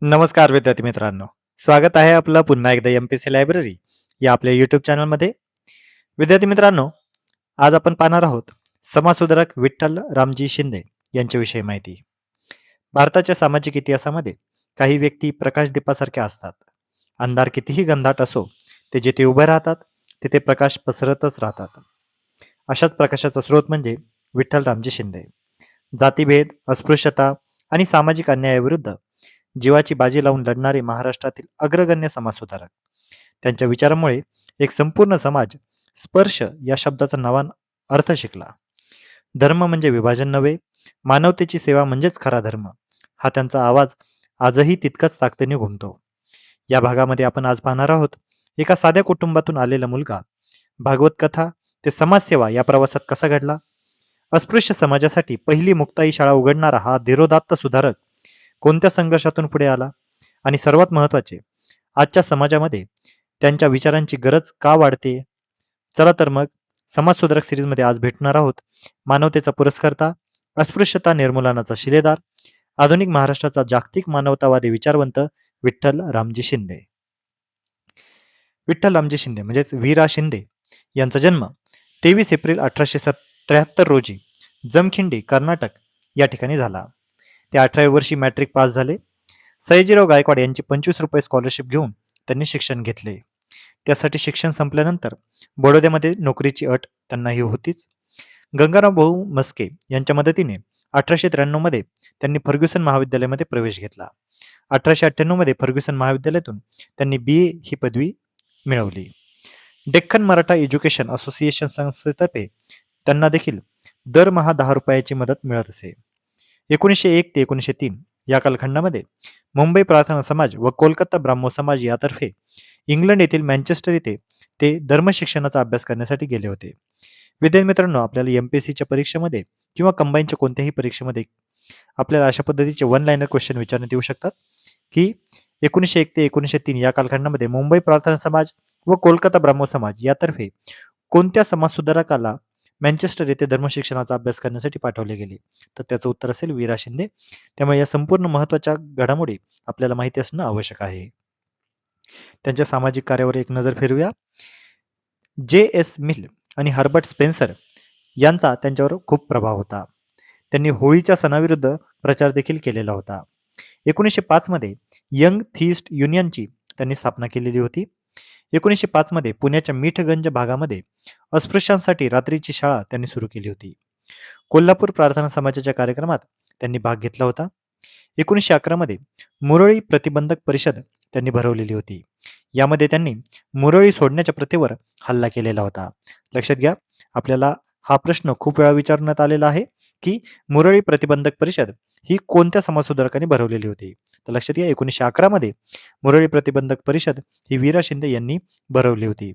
नमस्कार विद्यार्थी मित्रांनो. स्वागत आहे आपलं पुन्हा एकदा एम-पी-एस-सी लायब्ररी या आपल्या यूट्यूब चॅनलमध्ये. विद्यार्थी मित्रांनो, आज आपण पाहणार आहोत समाजसुधारक विठ्ठल रामजी शिंदे यांच्याविषयी माहिती. भारताच्या सामाजिक इतिहासामध्ये काही व्यक्ती प्रकाशदीपासारख्या असतात. अंधार कितीही घनदाट असो, ते जिथे उभे राहतात, तिथे प्रकाश पसरतच राहतात. अशाच प्रकाशाचा स्रोत म्हणजे विठ्ठल रामजी शिंदे. जातीभेद, अस्पृश्यता आणि सामाजिक अन्यायाविरुद्ध जीवाची बाजी लावून लढणारे महाराष्ट्रातील अग्रगण्य समाजसुधारक. त्यांच्या विचारामुळे एक संपूर्ण समाज स्पर्श या शब्दाचा नवा अर्थ शिकला. धर्म म्हणजे विभाजन नव्हे, मानवतेची सेवा म्हणजेच खरा धर्म, हा त्यांचा आवाज आजही तितकाच ताकदीने घुमतो. या भागामध्ये आपण आज पाहणार आहोत एका साध्या कुटुंबातून आलेला मुलगा भागवत कथा ते समाजसेवा या प्रवासात कसा घडला. अस्पृश्य समाजासाठी पहिली मुक्ताई शाळा उघडणारा हा धीरोदात्त सुधारक कोणत्या संघर्षातून पुढे आला आणि सर्वात महत्त्वाचे, आजच्या समाजामध्ये त्यांच्या विचारांची गरज का वाढते. चला तर मग समाजसुधारक सिरीजमध्ये आज भेटणार आहोत मानवतेचा पुरस्कर्ता, अस्पृश्यता निर्मूलनाचा शिलेदार, आधुनिक महाराष्ट्राचा जागतिक मानवतावादी विचारवंत विठ्ठल रामजी शिंदे. विठ्ठल रामजी शिंदे म्हणजेच वीरा शिंदे यांचा जन्म 23 एप्रिल 1873 रोजी जमखिंडी, कर्नाटक या ठिकाणी झाला. ते 18व्या वर्षी मॅट्रिक पास झाले. सयाजीराव गायकवाड यांची 25 रुपये स्कॉलरशिप घेऊन त्यांनी शिक्षण घेतले. त्यासाठी शिक्षण संपल्यानंतर बडोद्यामध्ये नोकरीची अट त्यांनाही होतीच. गंगाराम भाऊ मस्के यांच्या मदतीने 1893 मध्ये त्यांनी फर्ग्युसन महाविद्यालयामध्ये प्रवेश घेतला. 1898 मध्ये फर्ग्युसन महाविद्यालयातून त्यांनी BA ही पदवी मिळवली. डेक्कन मराठा एज्युकेशन असोसिएशन संस्थेतर्फे त्यांना देखील दरमहा 10 रुपयाची मदत मिळत असे. 1901 ते 1903 या कालखंडामध्ये मुंबई प्रार्थना समाज व कोलकाता ब्राह्मो समाज यातर्फे इंग्लंड येथील मँचेस्टर येथे ते धर्मशिक्षणाचा अभ्यास करण्यासाठी गेले होते. विद्यार्थी मित्रांनो, आपल्याला एमपीएससीच्या परीक्षेमध्ये किंवा कंबाईनच्या कोणत्याही परीक्षेमध्ये आपल्याला अशा पद्धतीचे वन लाईनर क्वेश्चन विचारण्यात येऊ शकतात की 1901 ते 1903 या कालखंडामध्ये मुंबई प्रार्थना समाज व कोलकाता ब्राह्मो समाज यातर्फे कोणत्या समाजसुधारकाला मँचेस्टर येथे धर्मशिक्षणाचा अभ्यास करण्यासाठी पाठवले गेले. तर त्याचं उत्तर असेल वीरा शिंदे. त्यामुळे या संपूर्ण महत्त्वाच्या घडामोडी आपल्याला माहिती असणं आवश्यक आहे. त्यांच्या सामाजिक कार्यावर एक नजर फिरूया. J.S. मिल आणि हर्बर्ट स्पेन्सर यांचा त्यांच्यावर खूप प्रभाव होता. त्यांनी होळीच्या सणाविरुद्ध प्रचार देखील केलेला होता. 1905 मध्ये यंग थिस्ट युनियनची त्यांनी स्थापना केलेली होती. 1905 मध्ये पुण्याच्या मीठगंज भागामध्ये अस्पृश्यांसाठी रात्रीची शाळा त्यांनी सुरू केली होती. कोल्हापूर प्रार्थना समाजाच्या कार्यक्रमात त्यांनी भाग घेतला होता. 1911 मध्ये मुरळी प्रतिबंधक परिषद त्यांनी भरवलेली होती. यामध्ये त्यांनी मुरळी सोडण्याच्या प्रथेवर हल्ला केलेला होता. लक्षात घ्या, आपल्याला हा प्रश्न खूप वेळा विचारण्यात आलेला आहे की मुरळी प्रतिबंधक परिषद ही कोणत्या समाजसुधारकांनी भरवलेली होती. तर लक्षात घ्या, 1911 मध्ये मुरळी प्रतिबंधक परिषद ही वीरा शिंदे यांनी भरवली होती.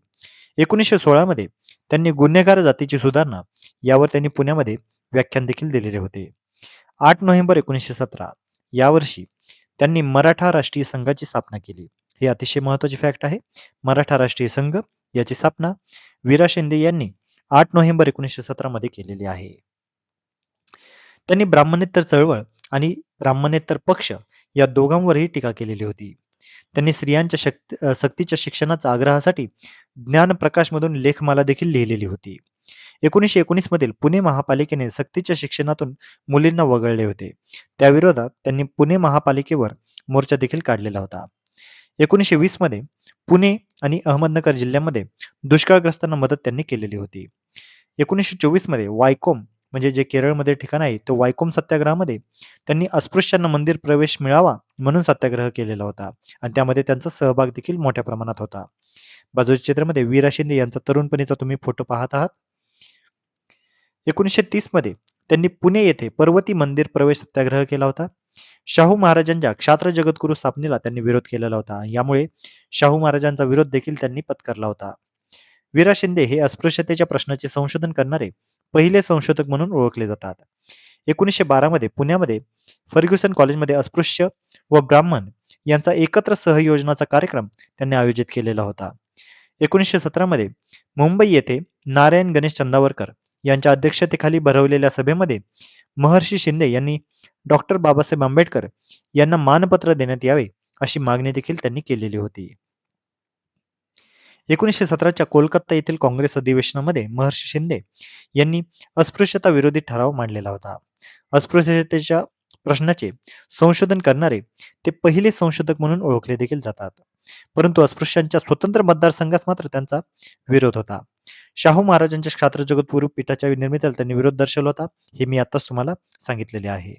1916 मध्ये त्यांनी गुन्हेगार जातीची सुधारणा यावर त्यांनी पुण्यामध्ये व्याख्यान देखील दिलेले होते. 8 नोव्हेंबर 1917 या वर्षी त्यांनी मराठा राष्ट्रीय संघाची स्थापना केली. ही अतिशय महत्त्वाची फॅक्ट आहे. मराठा राष्ट्रीय संघ याची स्थापना वीरा शिंदे यांनी 8 नोव्हेंबर 1917 मध्ये केलेली आहे. त्यांनी ब्राह्मणेतर चळवळ आणि ब्राह्मणेतर पक्ष या दोघांवरही टीका केलेली होती. त्यांनी स्त्रियांच्या सक्तीच्या शिक्षणाच्या आग्रहासाठी ज्ञानप्रकाशमधून लेखमाला देखील लिहिलेली होती. 1919 मधील पुणे महापालिकेने सक्तीच्या शिक्षणातून मुलींना वगळले होते. त्याविरोधात त्यांनी पुणे महापालिकेवर मोर्चा देखील काढलेला होता. 1920 मध्ये पुणे आणि अहमदनगर जिल्ह्यामध्ये दुष्काळग्रस्तांना मदत त्यांनी केलेली होती. 1924 मध्ये वायकोम म्हणजे जे केरळमध्ये ठिकाण आहे, तो वायकोम सत्याग्रहामध्ये त्यांनी अस्पृश्यांना मंदिर प्रवेश मिळावा म्हणून सत्याग्रह केलेला होता आणि त्यामध्ये त्यांचा सहभाग देखील मोठ्या प्रमाणात होता. बाजूच्या चित्रामध्ये वीरा शिंदे यांचा तरुणपणीचा तुम्ही फोटो पाहत आहात. 1930 मध्ये त्यांनी पुणे येथे पर्वती मंदिर प्रवेश सत्याग्रह केला होता. शाहू महाराजांच्या क्षात्र जगद्गुरू स्थापनेला त्यांनी विरोध केलेला होता. यामुळे शाहू महाराजांचा विरोध देखील त्यांनी पत्करला होता. वीरा शिंदे हे अस्पृश्यतेच्या प्रश्नाचे संशोधन करणारे पहिले संशोधक म्हणून ओळखले जातात. 1912 मध्ये पुण्यामध्ये फर्ग्युसन कॉलेजमध्ये अस्पृश्य व ब्राह्मण यांचा एकत्र सहयोजनाचा कार्यक्रम त्यांनी आयोजित केलेला होता. 1917 मध्ये मुंबई येथे नारायण गणेश चंदावरकर यांच्या अध्यक्षतेखाली भरवलेल्या सभेमध्ये महर्षी शिंदे यांनी डॉक्टर बाबासाहेब आंबेडकर यांना मानपत्र देण्यात यावे अशी मागणी देखील त्यांनी केलेली होती. 1917च्या कोलकाता येथील काँग्रेस अधिवेशनामध्ये महर्षी शिंदे यांनी अस्पृश्यता विरोधी ठराव मांडलेला होता. अस्पृश्यतेच्या प्रश्नाचे संशोधन करणारे ते पहिले संशोधक म्हणून ओळखले देखील जातात. परंतु अस्पृश्यांच्या स्वतंत्र मतदारसंघास मात्र त्यांचा विरोध होता. शाहू महाराजांच्या क्षात्र जगद्गुरू पीठाच्या निर्मितीला त्यांनी विरोध दर्शवला होता. हे मी आताच तुम्हाला सांगितलेले आहे.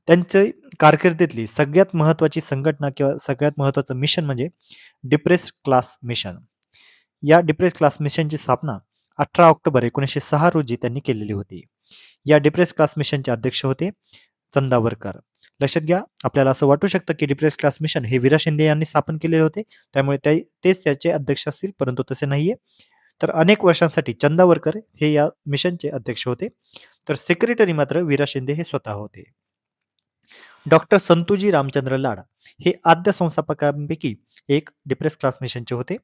त्यांच्या कारकिर्दीतली सगळ्यात महत्त्वाची संघटना किंवा सगळ्यात महत्त्वाचं मिशन म्हणजे डिप्रेस्ड क्लास मिशन. या डिप्रेस्ड क्लास मिशनची स्थापना 18 ऑक्टोबर 1906 रोजी त्यांनी केलेली होती. या डिप्रेस्ड क्लास मिशनचे अध्यक्ष होते चंदावरकर. लक्षात घ्या, आपल्याला असं वाटू शकतं की डिप्रेस्ड क्लास मिशन हे वीरा शिंदे यांनी स्थापन केलेले होते, त्यामुळे तेच त्याचे अध्यक्ष असतील, परंतु तसे नाहीये. तर अनेक वर्षांसाठी चंदावरकर हे या मिशनचे अध्यक्ष होते, तर सेक्रेटरी मात्र वीरा शिंदे हे स्वतः होते. डॉक्टर संतूजी रामचंद्र लाड हे आद्य संस्थापकांपैकी एक डिप्रेस क्लास मिशनचे होते.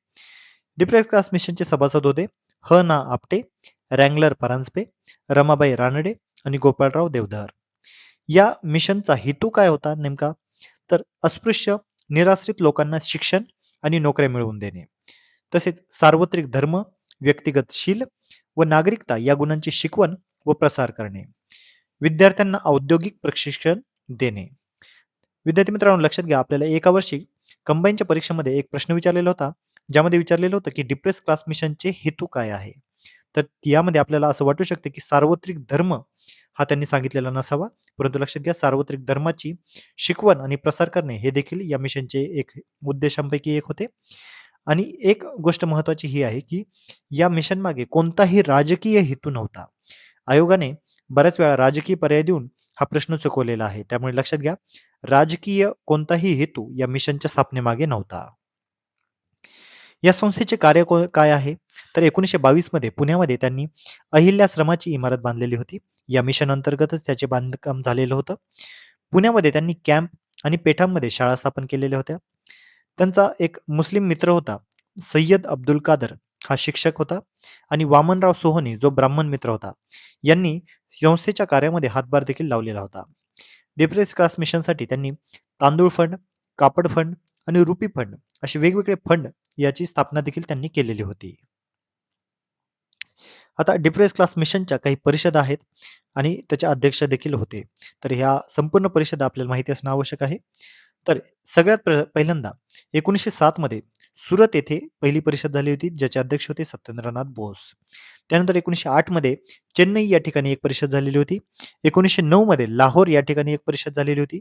डिप्रेस क्लास मिशनचे सभासद होते ह ना आपटे, रँगलर परांजपे, रमाबाई रानडे आणि गोपाळराव देवधर. या मिशनचा हेतू काय होता नेमका, तर अस्पृश्य निराश्रित लोकांना शिक्षण आणि नोकऱ्या मिळवून देणे, तसेच सार्वत्रिक धर्म, व्यक्तिगत शील व नागरिकता या गुणांची शिकवण व प्रसार करणे, विद्यार्थ्यांना औद्योगिक प्रशिक्षण देणे. विद्यार्थी मित्रांनो, लक्षात घ्या, आपल्याला एका वर्षी कंबाईनच्या परीक्षेमध्ये एक प्रश्न विचारलेला होता, ज्यामध्ये विचारलेलं होतं की डिप्रेस क्लास मिशनचे हेतू काय आहे. तर यामध्ये आपल्याला असं वाटू शकते की सार्वत्रिक धर्म हा त्यांनी सांगितलेला नसावा, परंतु लक्षात घ्या, सार्वत्रिक धर्माची शिकवण आणि प्रसार करणे हे देखील या मिशनचे एक उद्देशांपैकी एक होते. आणि एक गोष्ट महत्त्वाची ही आहे की या मिशन मागे कोणताही राजकीय हेतू नव्हता. आयोगाने बऱ्याच वेळा राजकीय पर्याय देऊन हा प्रश्न चुकवलेला आहे. त्यामुळे लक्षात घ्या, राजकीय कोणताही हेतू या मिशनच्या स्थापनेमागे नव्हता. या संस्थेचे कार्य काय आहे, तर 1922 मध्ये पुण्यामध्ये त्यांनी अहिल्याश्रमाची इमारत बांधलेली होती. या मिशन अंतर्गतच त्याचे बांधकाम झालेलं होतं. पुण्यामध्ये त्यांनी कॅम्प आणि पेठांमध्ये शाळा स्थापन केलेल्या होत्या. त्यांचा एक मुस्लिम मित्र होता, सय्यद अब्दुल कादर हा शिक्षक होता आणि वामनराव सोहनी जो ब्राह्मण मित्र होता, यांनी संस्थेच्या कार्यामध्ये हातभार देखील लावलेला होता. डिप्रेस क्लास मिशनसाठी त्यांनी तांदूळ फंड, कापड फंड आणि रुपी फंड असे वेगवेगळे फंड याची स्थापना देखील त्यांनी केलेली होती. आता डिप्रेस क्लास मिशनच्या काही परिषदा आहेत आणि त्याचे अध्यक्ष देखील होते. तर ह्या संपूर्ण परिषदा आपल्याला माहिती असणं आवश्यक आहे. तर सगळ्यात पहिल्यांदा 1907 मध्ये सुरत येथे पहिली परिषद झाली होती, ज्याचे अध्यक्ष होते सत्येंद्रनाथ बोस. त्यानंतर 1908 मध्ये चेन्नई या ठिकाणी एक परिषद झालेली होती. 1909 मध्ये लाहोर या ठिकाणी एक परिषद झालेली होती.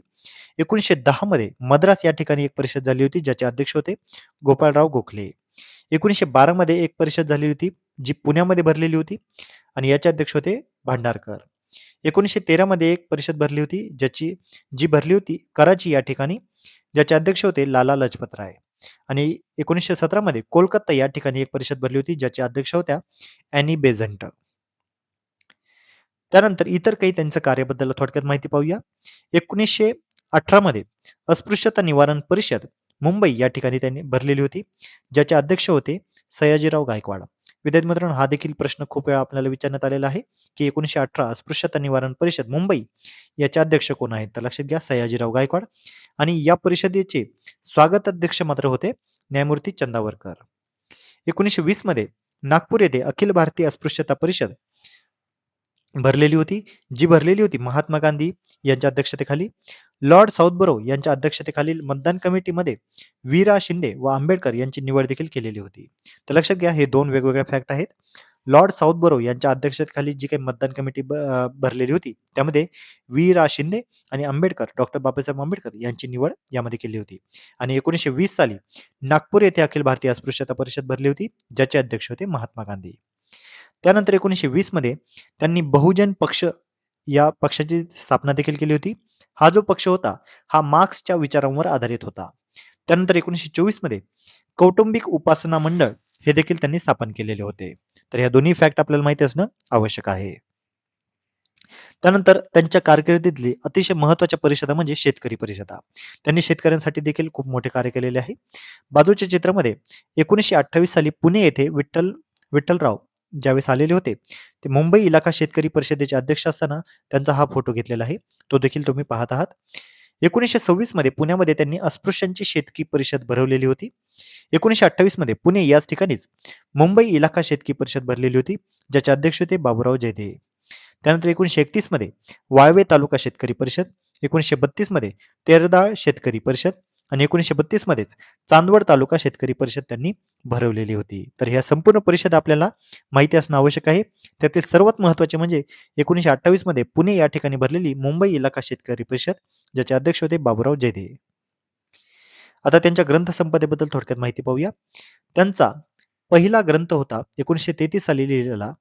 1910 मध्ये मद्रास या ठिकाणी एक परिषद झाली होती, ज्याचे अध्यक्ष होते गोपाळराव गोखले. 1912 मध्ये एक परिषद झाली होती, जी पुण्यामध्ये भरलेली होती आणि याचे अध्यक्ष होते भांडारकर. 1913 मध्ये एक परिषद भरली होती, जी भरली होती कराची या ठिकाणी, ज्याचे अध्यक्ष होते लाला लजपत राय. आणि 1917 मध्ये कोलकाता या ठिकाणी एक परिषद भरली होती, ज्याच्या अध्यक्ष होत्या अॅनी बेझंट. त्यानंतर इतर काही त्यांच्या कार्याबद्दल थोडक्यात माहिती पाहूया. 1918 मध्ये अस्पृश्यता निवारण परिषद मुंबई या ठिकाणी त्यांनी भरलेली होती, ज्याचे अध्यक्ष होते सयाजीराव गायकवाड. विद्यार्थी मित्रांनो, हा देखील प्रश्न खूप वेळा आपल्याला विचारण्यात आलेला आहे की 1918 अस्पृश्यता निवारण परिषद मुंबई याचे अध्यक्ष कोण आहेत, तर लक्षात घ्या, सयाजीराव गायकवाड. आणि या परिषदेचे स्वागत अध्यक्ष मात्र होते न्यायमूर्ती चंदावरकर. 1920 मध्ये नागपूर येथे अखिल भारतीय अस्पृश्यता परिषद भरलेली होती, जी भरलेली होती महात्मा गांधी यांच्या अध्यक्षतेखाली. लॉर्ड साऊथबरो यांच्या अध्यक्षतेखालील मतदान कमिटीमध्ये वीरा शिंदे व आंबेडकर यांची निवड देखील केलेली होती. तर लक्षात घ्या, हे दोन वेगवेगळे फॅक्ट आहेत. लॉर्ड साऊथबरो यांच्या अध्यक्षतेखाली जी काही मतदान कमिटी भरलेली होती, त्यामध्ये वीरा शिंदे आणि आंबेडकर, डॉक्टर बाबासाहेब आंबेडकर यांची निवड यामध्ये केली होती. आणि 1920 साली नागपूर येथे अखिल भारतीय अस्पृश्यता परिषद भरली होती, ज्याचे अध्यक्ष होते महात्मा गांधी. त्यानंतर 1920 मध्ये त्यांनी बहुजन पक्ष या पक्षाची स्थापना देखील केली होती. हा जो पक्ष होता, हा मार्क्सच्या विचारांवर आधारित होता. त्यानंतर 1924 मध्ये कौटुंबिक उपासना मंडळ हे देखील त्यांनी स्थापन केलेले होते. तर ह्या दोन्ही फॅक्ट आपल्याला माहिती असणं आवश्यक आहे. त्यानंतर त्यांच्या कारकिर्दीतली अतिशय महत्वाच्या परिषदा म्हणजे शेतकरी परिषदा. त्यांनी शेतकऱ्यांसाठी देखील खूप मोठे कार्य केलेले आहे. बाजूच्या चित्रामध्ये 1928 साली पुणे येथे विठ्ठलराव ज्यावेळेस आलेले होते ते मुंबई इलाका शेतकरी परिषदेचे अध्यक्ष असताना त्यांचा हा फोटो घेतलेला आहे. तो देखील तुम्ही पाहत आहात. 1926 मध्ये पुण्यामध्ये त्यांनी अस्पृश्यांची शेतकी परिषद भरवलेली होती. 1928 मध्ये पुणे याच ठिकाणीच मुंबई इलाका शेतकी परिषद भरलेली होती, ज्याचे अध्यक्ष होते बाबूराव जयदे. त्यानंतर 1931 मध्ये वाळवे तालुका शेतकरी परिषद, 1932 मध्ये तेरदाळ शेतकरी परिषद आणि 1932 मध्येच चांदवड तालुका शेतकरी परिषद त्यांनी भरवलेली होती. तर ह्या संपूर्ण परिषद आपल्याला माहिती असणं आवश्यक आहे. त्यातील सर्वात महत्त्वाचे म्हणजे 1928 मध्ये पुणे या ठिकाणी भरलेली मुंबई इलाका शेतकरी परिषद, ज्याचे अध्यक्ष होते बाबूराव जयदे. आता त्यांच्या ग्रंथसंपदेबद्दल थोडक्यात माहिती पाहूया. त्यांचा पहिला ग्रंथ होता 1933 साली लिहिलेला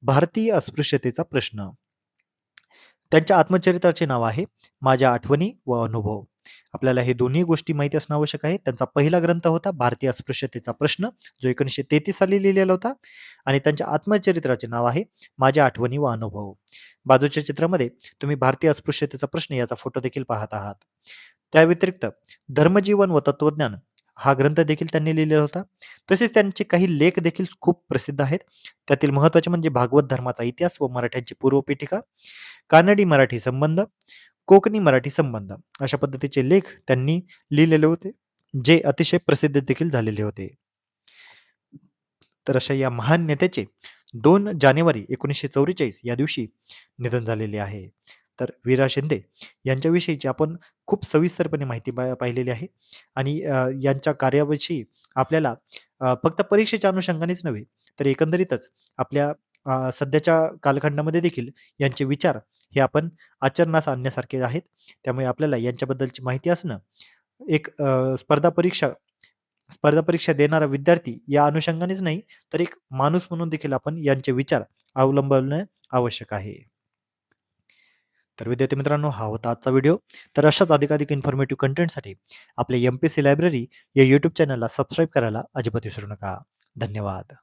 भारतीय अस्पृश्यतेचा प्रश्न. त्यांच्या आत्मचरित्राचे नाव आहे माझ्या आठवणी व अनुभव. आपल्याला हे दोन्ही गोष्टी माहिती असणं आवश्यक आहे. त्यांचा पहिला ग्रंथ होता भारतीय अस्पृश्यतेचा प्रश्न, जो 1933 साली लिहिलेला होता आणि त्यांच्या आत्मचरित्राचे नाव आहे माझ्या आठवणी व अनुभव. बाजूच्या चित्रामध्ये तुम्ही भारतीय अस्पृश्यतेचा प्रश्न याचा फोटो देखील पाहत आहात. त्या व्यतिरिक्त धर्मजीवन व तत्वज्ञान हा ग्रंथ देखील त्यांनी लिहिलेला होता. तसेच त्यांचे काही लेख देखील खूप प्रसिद्ध आहेत. त्यातील महत्त्वाचे म्हणजे भागवत धर्माचा इतिहास व मराठ्यांची पूर्वपीठिका, कानडी मराठी संबंध, कोकणी मराठी संबंध अशा पद्धतीचे लेख त्यांनी लिहिलेले होते, जे अतिशय प्रसिद्ध देखील झालेले होते. तर अशा या महान नेत्याचे 2 जानेवारी 1944 या दिवशी निधन झालेले आहे. तर वीरा शिंदे यांच्याविषयीची आपण खूप सविस्तरपणे माहिती पाहिलेली आहे आणि यांच्या कार्याविषयी आपल्याला फक्त परीक्षेच्या अनुषंगानेच नव्हे, तर एकंदरीतच आपल्या सध्याच्या कालखंडामध्ये देखील यांचे विचार हे आपण आचरणास आणण्यासारखे आहेत. त्यामुळे आपल्याला यांच्याबद्दलची माहिती असणं एक स्पर्धा परीक्षा देणारा विद्यार्थी या अनुषंगानेच नाही, तर एक माणूस म्हणून देखील आपण यांचे विचार अवलंबवणे आवश्यक आहे. तर विद्यार्थी मित्रांनो, हा होता आजचा व्हिडिओ. तर अशाच अधिकाधिक इन्फॉर्मेटिव्ह कंटेंटसाठी आपल्या एम-पी-एस-सी लायब्ररी या यूट्यूब चॅनलला सबस्क्राईब करायला अजिबात विसरू नका. धन्यवाद.